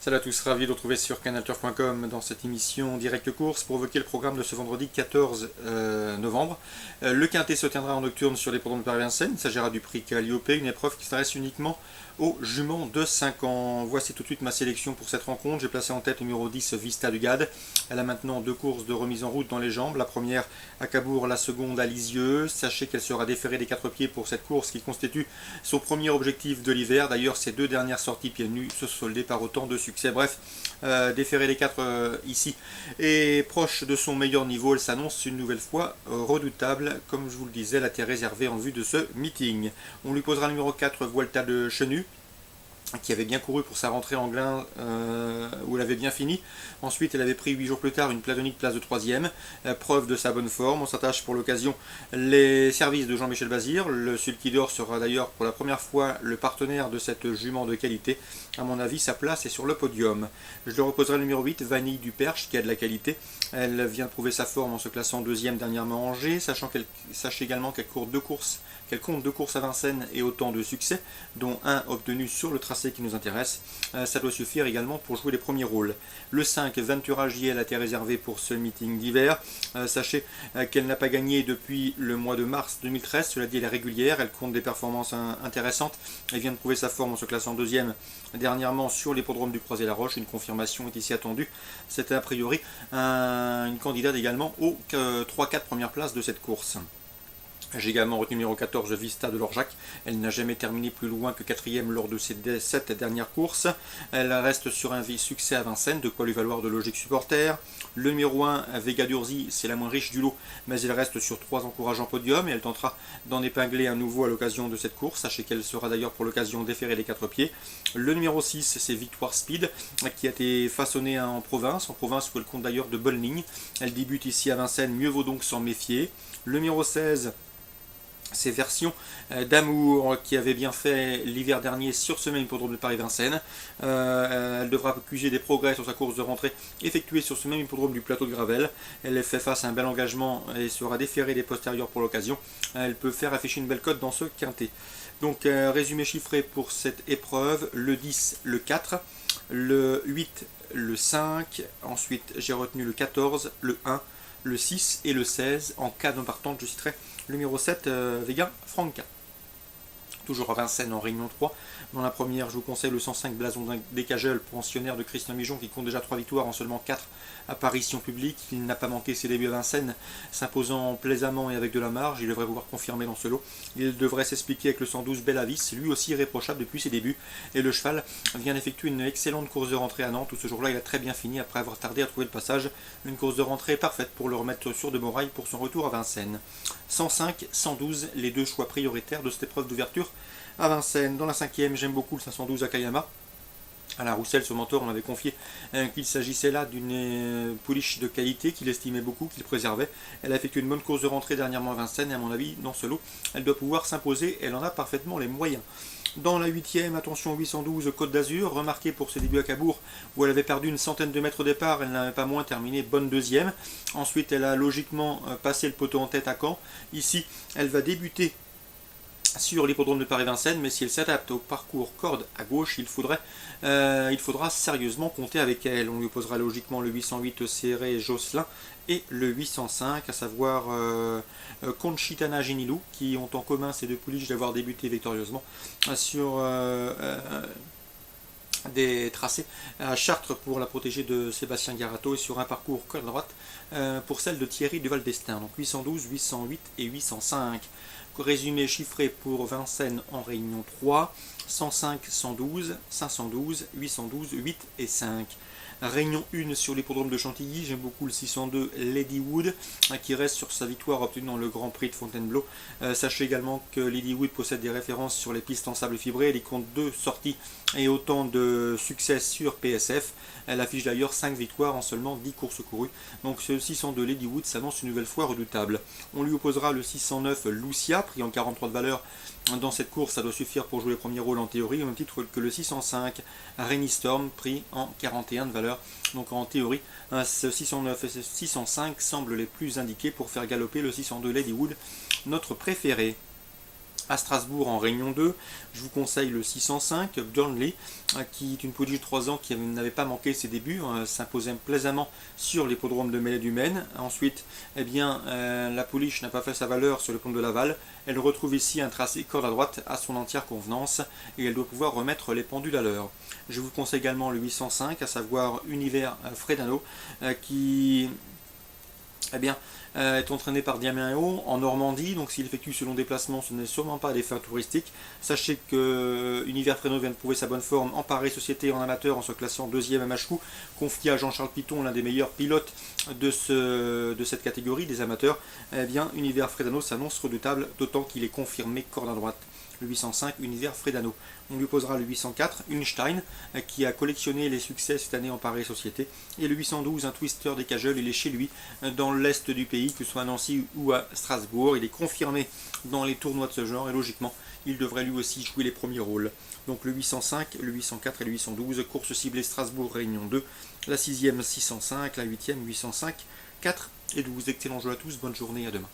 Salut à tous, ravi de vous retrouver sur canalturf.com dans cette émission Direct Course pour évoquer le programme de ce vendredi 14 novembre. Le quintet se tiendra en nocturne sur l'hippodrome de Paris-Vincennes. Il s'agira du prix Calliope, une épreuve qui s'adresse uniquement aux juments de 5 ans. Voici tout de suite ma sélection pour cette rencontre. J'ai placé en tête le numéro 10 Vista du Gade. Elle a maintenant deux courses de remise en route dans les jambes. La première à Cabourg, la seconde à Lisieux. Sachez qu'elle sera déférée des 4 pieds pour cette course qui constitue son premier objectif de l'hiver. D'ailleurs, ses deux dernières sorties pieds nus se soldaient par autant de succès. Bref, déférer les 4 ici et proche de son meilleur niveau, elle s'annonce une nouvelle fois redoutable. Comme je vous le disais, la terre réservée en vue de ce meeting. On lui posera le numéro 4 Vuelta de Chenu, qui avait bien couru pour sa rentrée en Glin, où elle avait bien fini. Ensuite, elle avait pris 8 jours plus tard une platonique place de 3e, preuve de sa bonne forme. On s'attache pour l'occasion les services de Jean-Michel Bazir. Le Sulky d'Or sera d'ailleurs pour la première fois le partenaire de cette jument de qualité. À mon avis, sa place est sur le podium. Je le reposerai le numéro 8, Vanille du Perche, qui a de la qualité. Elle vient de prouver sa forme en se classant 2e dernièrement à Angers, sachez également qu'elle compte 2 courses à Vincennes et autant de succès, dont un obtenu sur le tracé qui nous intéresse. Ça doit suffire également pour jouer les premiers rôles. Le 5, Ventura JL a été réservé pour ce meeting d'hiver. Sachez qu'elle n'a pas gagné depuis le mois de mars 2013, cela dit elle est régulière, elle compte des performances intéressantes. Elle vient de prouver sa forme en se classant 2e dernièrement sur l'hippodrome du Croisé-la-Roche. Une confirmation est ici attendue. C'était a priori une candidate également aux 3-4 premières places de cette course. J'ai également retenu le numéro 14 Vista de Lorjac. Elle n'a jamais terminé plus loin que 4e lors de ses 7 dernières courses. Elle reste sur un succès à Vincennes, de quoi lui valoir de logique supporter. Le numéro 1 Vega d'Urzi, c'est la moins riche du lot, mais elle reste sur 3 encourageants podiums et elle tentera d'en épingler un nouveau à l'occasion de cette course. Sachez qu'elle sera d'ailleurs pour l'occasion déférer les 4 pieds. Le numéro 6 c'est Victoire Speed, qui a été façonnée en province où elle compte d'ailleurs de bonnes lignes. Elle débute ici à Vincennes, mieux vaut donc s'en méfier. Le numéro 16 c'est Version d'amour, qui avait bien fait l'hiver dernier sur ce même hippodrome de Paris-Vincennes. Elle devra accuser des progrès sur sa course de rentrée effectuée sur ce même hippodrome du plateau de Gravel. Elle fait face à un bel engagement et sera déférée des postérieurs pour l'occasion. Elle peut faire afficher une belle cote dans ce quintet. Donc résumé chiffré pour cette épreuve: le 10, le 4, le 8, le 5, ensuite j'ai retenu le 14, le 1, le 6 et le 16. En cas de partante, je citerai le numéro 7, Vega Franca. Toujours à Vincennes en Réunion 3. Dans la première, je vous conseille le 105 Blason Descageul, pensionnaire de Christian Mijon, qui compte déjà 3 victoires en seulement 4 apparitions publiques. Il n'a pas manqué ses débuts à Vincennes, s'imposant plaisamment et avec de la marge. Il devrait pouvoir confirmer dans ce lot. Il devrait s'expliquer avec le 112 Bellavis, lui aussi irréprochable depuis ses débuts. Et le cheval vient d'effectuer une excellente course de rentrée à Nantes, où ce jour-là il a très bien fini après avoir tardé à trouver le passage. Une course de rentrée parfaite pour le remettre sur de bons rails pour son retour à Vincennes. 105, 112, les deux choix prioritaires de cette épreuve d'ouverture à Vincennes. Dans la 5e, j'aime beaucoup le 512 Akayama. Alain Roussel, son mentor, on avait confié qu'il s'agissait là d'une pouliche de qualité qu'il estimait beaucoup, qu'il préservait. Elle a effectué une bonne course de rentrée dernièrement à Vincennes et à mon avis, dans ce lot, elle doit pouvoir s'imposer. Elle en a parfaitement les moyens. Dans la 8e, attention, 812 Côte d'Azur, remarquée pour ses débuts à Cabourg où elle avait perdu une centaine de mètres au départ, elle n'avait pas moins terminé bonne 2e. Ensuite, elle a logiquement passé le poteau en tête à Caen. Ici, elle va débuter sur l'hippodrome de Paris-Vincennes, mais si elle s'adapte au parcours corde à gauche, il faudra sérieusement compter avec elle. On lui opposera logiquement le 808 Serré Josselin et le 805, à savoir Conchitana Genilou, qui ont en commun ces deux pouliches d'avoir débuté victorieusement sur des tracés à Chartres pour la protéger de Sébastien Garato et sur un parcours corde droite pour celle de Thierry Duval d'Estaing. Donc 812, 808 et 805. Résumé chiffré pour Vincennes en Réunion 3, 105, 112, 512, 812, 8 et 5. Réunion 1 sur l'hippodrome de Chantilly, j'aime beaucoup le 602 Ladywood qui reste sur sa victoire obtenue dans le Grand Prix de Fontainebleau. Sachez également que Ladywood possède des références sur les pistes en sable fibré, elle y compte 2 sorties et autant de succès sur PSF. Elle affiche d'ailleurs 5 victoires en seulement 10 courses courues. Donc ce 602 Ladywood s'annonce une nouvelle fois redoutable. On lui opposera le 609 Lucia, pris en 43 de valeur. Dans cette course, ça doit suffire pour jouer les premiers rôles en théorie, au même titre que le 605 Rainy Storm, pris en 41 de valeur. Donc en théorie, ce 609 et ce 605 semblent les plus indiqués pour faire galoper le 602 Ladywood, notre préféré. À Strasbourg en Réunion 2, je vous conseille le 605 Burnley, qui est une pouliche de 3 ans qui n'avait pas manqué ses débuts, s'imposait plaisamment sur l'hippodrome de du Maine. Ensuite, eh bien, la pouliche n'a pas fait sa valeur sur le pont de Laval. Elle retrouve ici un tracé corde à droite à son entière convenance et elle doit pouvoir remettre les pendules à l'heure. Je vous conseille également le 805, à savoir Univers Fredano, qui est entraîné par Diamant en Normandie, donc s'il effectue ce long déplacement, ce n'est sûrement pas des fins touristiques. Sachez que Univers Fredano vient de prouver sa bonne forme en pareille société en amateur en se classant deuxième à Machecou, confié à Jean-Charles Piton, l'un des meilleurs pilotes de cette catégorie des amateurs. Eh bien, Univers Fredano s'annonce redoutable, d'autant qu'il est confirmé corde à droite. Le 805 Univers Fredano. On lui posera le 804 Unstein, qui a collectionné les succès cette année en pareille société, et le 812 un Twister des Cageul. Il est chez lui dans l'est du pays, que ce soit à Nancy ou à Strasbourg. Il est confirmé dans les tournois de ce genre et logiquement il devrait lui aussi jouer les premiers rôles. Donc le 805, le 804 et le 812, course ciblée Strasbourg Réunion 2, la 6e 605, la 8e 805, 4 et 12. Excellent jeu à tous, bonne journée, à demain.